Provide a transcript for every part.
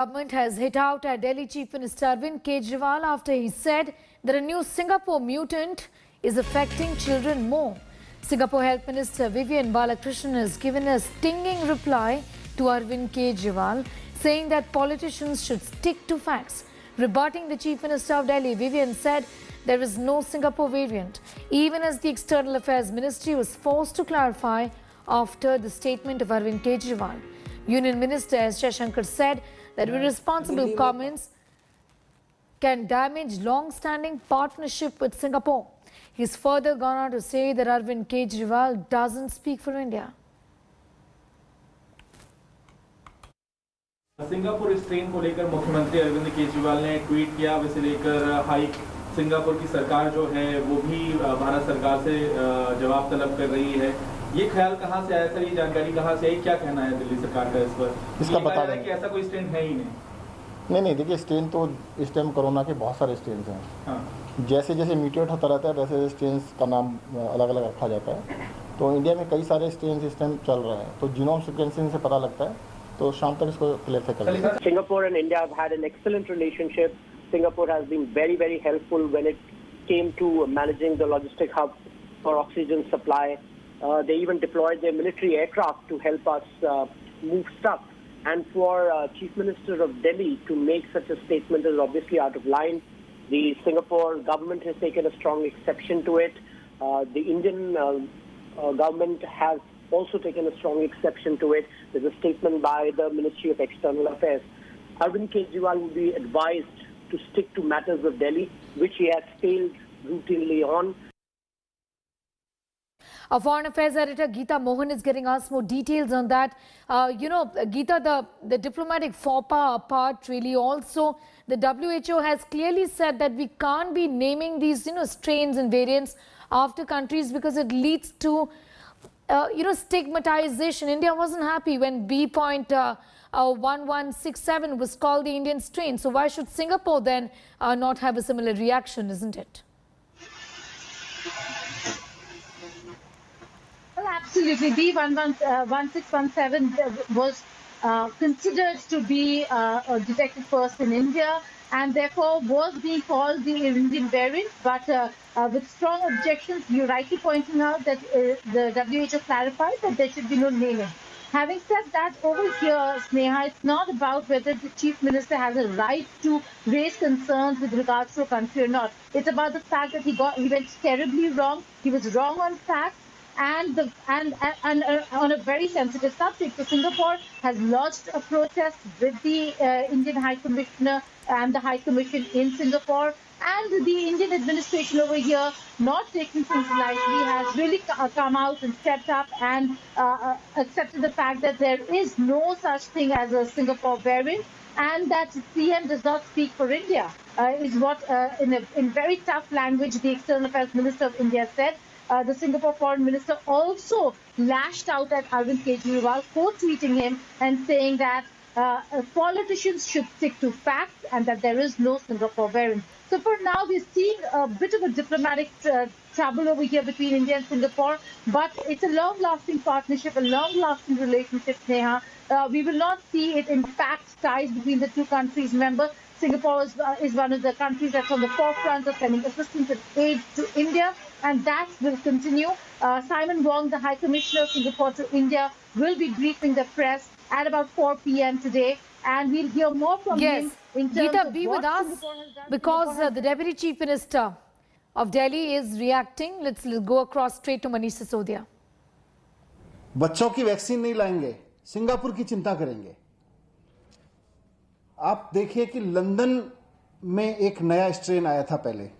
Government has hit out at Delhi Chief Minister Arvind Kejriwal after he said that a new Singapore mutant is affecting children more. Singapore Health Minister Vivian Balakrishnan has given a stinging reply to Arvind Kejriwal, saying that politicians should stick to facts. Rebutting the Chief Minister of Delhi, Vivian said there is no Singapore variant, even as the External Affairs Ministry was forced to clarify after the statement of Arvind Kejriwal. Union Minister S. Jaishankar said that irresponsible comments can damage long-standing partnership with Singapore. He's further gone on to say that Arvind Kejriwal doesn't speak for India. Singapore strain को लेकर मुख्यमंत्री अरविंद केजरीवाल ने tweet किया। इसे लेकर high Singapore की सरकार जो है वो भी भारत सरकार से जवाब तलब कर रही है। ये ख्याल कहाँ से आया सर, ये जानकारी कहाँ से आई, क्या कहना है दिल्ली सरकार का इस पर? इसका बता दें कि ऐसा कोई स्ट्रेन है ही नहीं। देखिए, स्ट्रेन तो इस टाइम कोरोना के बहुत सारे स्ट्रेन हैं। हाँ। जैसे जैसे म्यूटेट होता रहता है वैसे स्ट्रेन्स का नाम अलग अलग रखा जाता है। तो इंडिया में कई सारे स्ट्रेन इस टाइम चल रहे हैं, तो जीनोम सीक्वेंसिंग से पता लगता है। तो शाम तक इसको क्लियर करेंगे। Singapore and India have had an excellent relationship. Singapore has been very, very helpful when it came to managing the logistic hub for oxygen supply. They even deployed their military aircraft to help us move stuff. And for Chief Minister of Delhi to make such a statement is obviously out of line. The Singapore government has taken a strong exception to it. The Indian government has also taken a strong exception to it. There's a statement by the Ministry of External Affairs. Arvind Kejriwal will be advised to stick to matters of Delhi, which he has failed routinely on. Our Foreign Affairs editor Geeta Mohan is getting us more details on that. Geeta, the diplomatic faux pas apart, really also the WHO has clearly said that we can't be naming these, strains and variants after countries because it leads to, stigmatization. India wasn't happy when B.1167 was called the Indian strain. So why should Singapore then not have a similar reaction, isn't it? Well, absolutely. B.1617 was considered to be detected first in India and therefore was being called the Indian variant, but with strong objections, you rightly pointing out that the WHO clarified that there should be no naming. Having said that, over here, Sneha, it's not about whether the Chief Minister has a right to raise concerns with regards to a country or not. It's about the fact that he went terribly wrong. He was wrong on facts. And on a very sensitive subject. So Singapore has lodged a protest with the Indian High Commissioner and the High Commission in Singapore. And the Indian administration over here, not taking things lightly, has really come out and stepped up and accepted the fact that there is no such thing as a Singapore variant and that CM does not speak for India, is what in very tough language the External Affairs Minister of India said. The Singapore Foreign Minister also lashed out at Arvind Kejriwal, quote-tweeting him and saying that politicians should stick to facts and that there is no Singapore variant. So for now, we're seeing a bit of a diplomatic trouble over here between India and Singapore, but it's a long-lasting partnership, a long-lasting relationship, Sneha. We will not see it in fact ties between the two countries. Remember, Singapore is one of the countries that's on the forefront of sending assistance and aid to India, and that will continue. Simon Wong, the High Commissioner of Singapore to India, will be briefing the press at about 4 p.m. today, and we'll hear more from him in terms Geeta, of be what with us because the Deputy Chief Minister of Delhi is reacting. Let's go across straight to Manish Sisodia. बच्चों की vaccine नहीं लाएंगे, Singapore की चिंता करेंगे। आप देखिए कि लंदन में एक नया स्ट्रेन आया था पहले,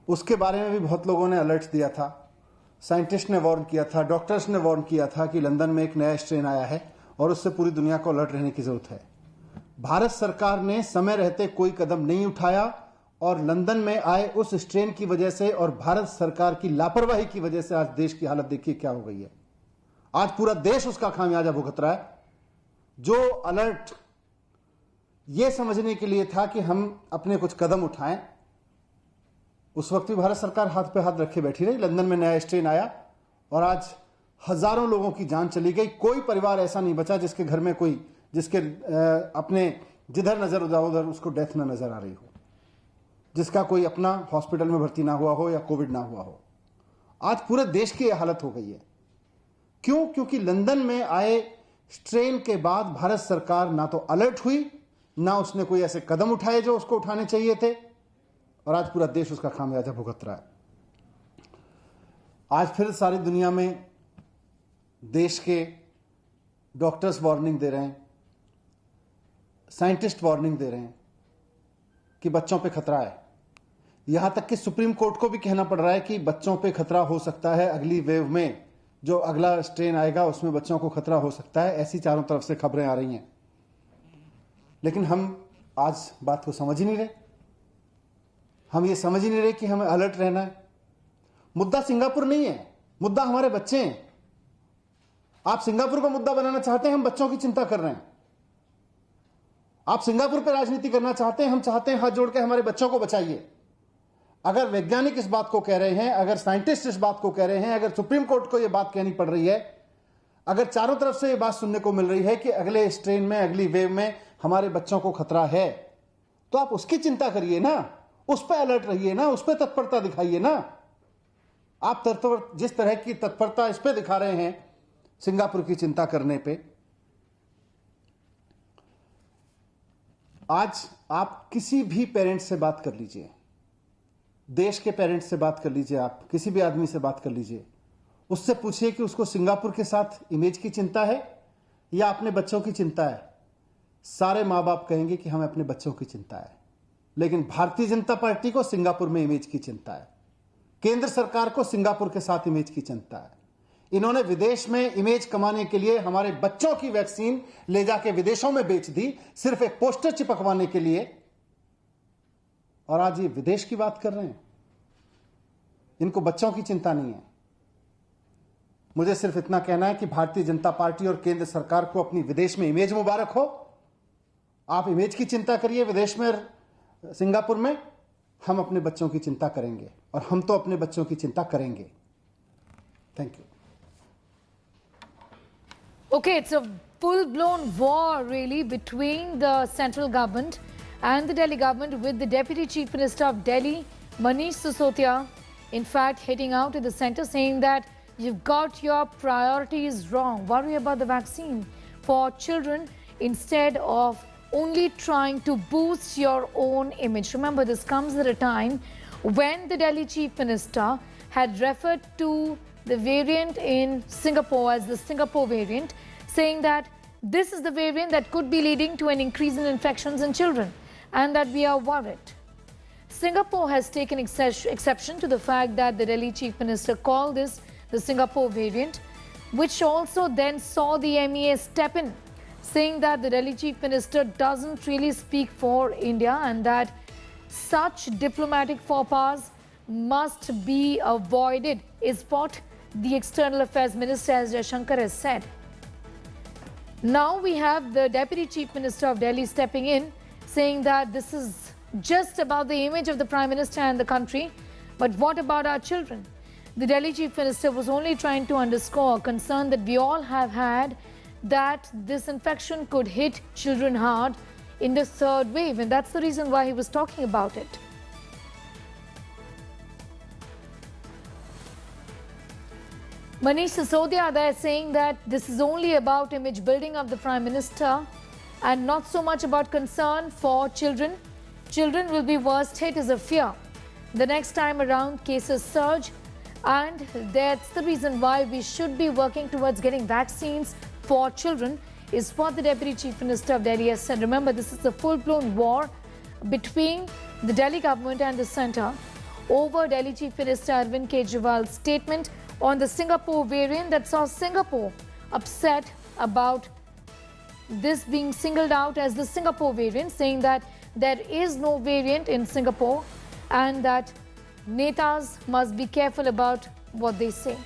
उसके बारे में भी बहुत लोगों ने अलर्ट दिया था। साइंटिस्ट ने वार्न किया था, डॉक्टर्स ने वार्न किया था कि लंदन में एक नया स्ट्रेन आया है और उससे पूरी दुनिया को अलर्ट रहने की जरूरत है। भारत सरकार ने समय रहते कोई कदम नहीं उठाया और लंदन में आए उस स्ट्रेन की वजह से और भारत सरकार की लापरवाही की वजह से आज देश की हालत देखिए क्या हो गई है। आज पूरा देश उसका खामियाजा भुगत रहा है। जो अलर्ट ये समझने के लिए था कि हम अपने कुछ कदम उठाएं, उस वक्त भी भारत सरकार हाथ पे हाथ रखे बैठी रही। लंदन में नया स्ट्रेन आया और आज हजारों लोगों की जान चली गई। कोई परिवार ऐसा नहीं बचा जिसके घर में कोई जिसके अपने जिधर नजर उधर उसको डेथ ना नजर आ रही हो, जिसका कोई अपना हॉस्पिटल में भर्ती ना हुआ हो या कोविड ना हुआ हो। आज पूरे देश की यह हालत हो गई है। क्यों? क्योंकि लंदन में आए स्ट्रेन के बाद भारत सरकार ना तो अलर्ट हुई, ना उसने कोई ऐसे कदम उठाए जो उसको उठाने चाहिए थे, और आज पूरा देश उसका खामियाजा भुगत रहा है। आज फिर सारी दुनिया में देश के डॉक्टर्स वार्निंग दे रहे हैं, साइंटिस्ट वार्निंग दे रहे हैं कि बच्चों पे खतरा है। यहां तक कि सुप्रीम कोर्ट को भी कहना पड़ रहा है कि बच्चों पे खतरा हो सकता है, अगली वेव में जो अगला स्ट्रेन आएगा उसमें बच्चों को खतरा हो सकता है। ऐसी चारों तरफ से खबरें आ रही हैं, लेकिन हम आज बात को समझ ही नहीं रहे। हम ये समझ ही नहीं रहे कि हमें अलर्ट रहना है। मुद्दा सिंगापुर नहीं है, मुद्दा हमारे बच्चे हैं। आप सिंगापुर को मुद्दा बनाना चाहते हैं, हम बच्चों की चिंता कर रहे हैं। आप सिंगापुर पर राजनीति करना चाहते हैं, हम चाहते हैं हाथ जोड़ के हमारे बच्चों को बचाइए। अगर वैज्ञानिक इस बात को कह रहे हैं, अगर साइंटिस्ट इस बात को कह रहे हैं, अगर सुप्रीम कोर्ट को यह बात कहनी पड़ रही है, अगर चारों तरफ से यह बात सुनने को मिल रही है कि अगले स्ट्रेन में, अगली वेव में हमारे बच्चों को खतरा है, तो आप उसकी चिंता करिए ना, उस पर अलर्ट रहिए ना, उस पर तत्परता दिखाइए ना। आप जिस तरह की तत्परता इस पे दिखा रहे हैं सिंगापुर की चिंता करने पे, आज आप किसी भी पेरेंट्स से बात कर लीजिए, देश के पेरेंट्स से बात कर लीजिए, आप किसी भी आदमी से बात कर लीजिए, उससे पूछिए कि उसको सिंगापुर के साथ इमेज की चिंता है या अपने बच्चों की चिंता है। सारे माँ बाप कहेंगे कि हमें अपने बच्चों की चिंता है, लेकिन भारतीय जनता पार्टी को सिंगापुर में इमेज की चिंता है, केंद्र सरकार को सिंगापुर के साथ इमेज की चिंता है। इन्होंने विदेश में इमेज कमाने के लिए हमारे बच्चों की वैक्सीन ले जाके विदेशों में बेच दी, सिर्फ एक पोस्टर चिपकवाने के लिए, और आज ये विदेश की बात कर रहे हैं। इनको बच्चों की चिंता नहीं है। मुझे सिर्फ इतना कहना है कि भारतीय जनता पार्टी और केंद्र सरकार को अपनी विदेश में इमेज मुबारक हो। आप इमेज की चिंता करिए विदेश में, सिंगापुर में। हम अपने बच्चों की चिंता करेंगे, और हम तो अपने बच्चों की चिंता करेंगे। Thank you. Okay, it's a full-blown war really between the central government and the Delhi government, with the Deputy Chief Minister of Delhi, Manish Sisodia, in fact hitting out at the centre, saying that you've got your priorities wrong. Worry about the vaccine for children instead of only trying to boost your own image. Remember, this comes at a time when the Delhi Chief Minister had referred to the variant in Singapore as the Singapore variant, saying that this is the variant that could be leading to an increase in infections in children and that we are worried. Singapore has taken exception to the fact that the Delhi Chief Minister called this the Singapore variant, which also then saw the MEA step in, saying that the Delhi Chief Minister doesn't really speak for India and that such diplomatic faux pas must be avoided, is what the External Affairs Minister S. Jaishankar has said. Now we have the Deputy Chief Minister of Delhi stepping in, saying that this is just about the image of the Prime Minister and the country, but what about our children? The Delhi Chief Minister was only trying to underscore a concern that we all have had, that this infection could hit children hard in the third wave, and that's the reason why he was talking about it. Manish Sisodia there saying that this is only about image building of the Prime Minister and not so much about concern for children. Children will be worst hit is a fear. The next time around cases surge, and that's the reason why we should be working towards getting vaccines for children, is what the Deputy Chief Minister of Delhi has said. Remember, this is a full-blown war between the Delhi government and the centre over Delhi Chief Minister Arvind Kejriwal's statement on the Singapore variant that saw Singapore upset about this being singled out as the Singapore variant, saying that there is no variant in Singapore and that netas must be careful about what they say.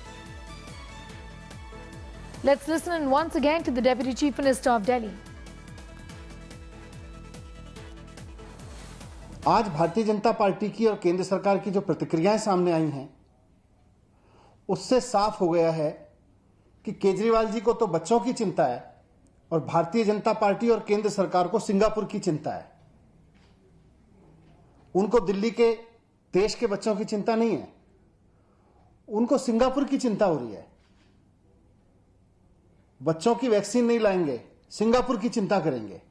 Let's listen once again to the Deputy Chief Minister of Delhi. आज Bharatiya Janata party की और केंद्र सरकार की जो प्रतिक्रियाएं सामने आई हैं, उससे साफ हो गया है कि केजरीवाल जी को तो बच्चों की चिंता है, और भारतीय जनता पार्टी और केंद्र सरकार को सिंगापुर की चिंता है। उनको दिल्ली के देश के बच्चों की चिंता नहीं है, उनको सिंगापुर की चिंता हो रही है। बच्चों की वैक्सीन नहीं लाएंगे, सिंगापुर की चिंता करेंगे।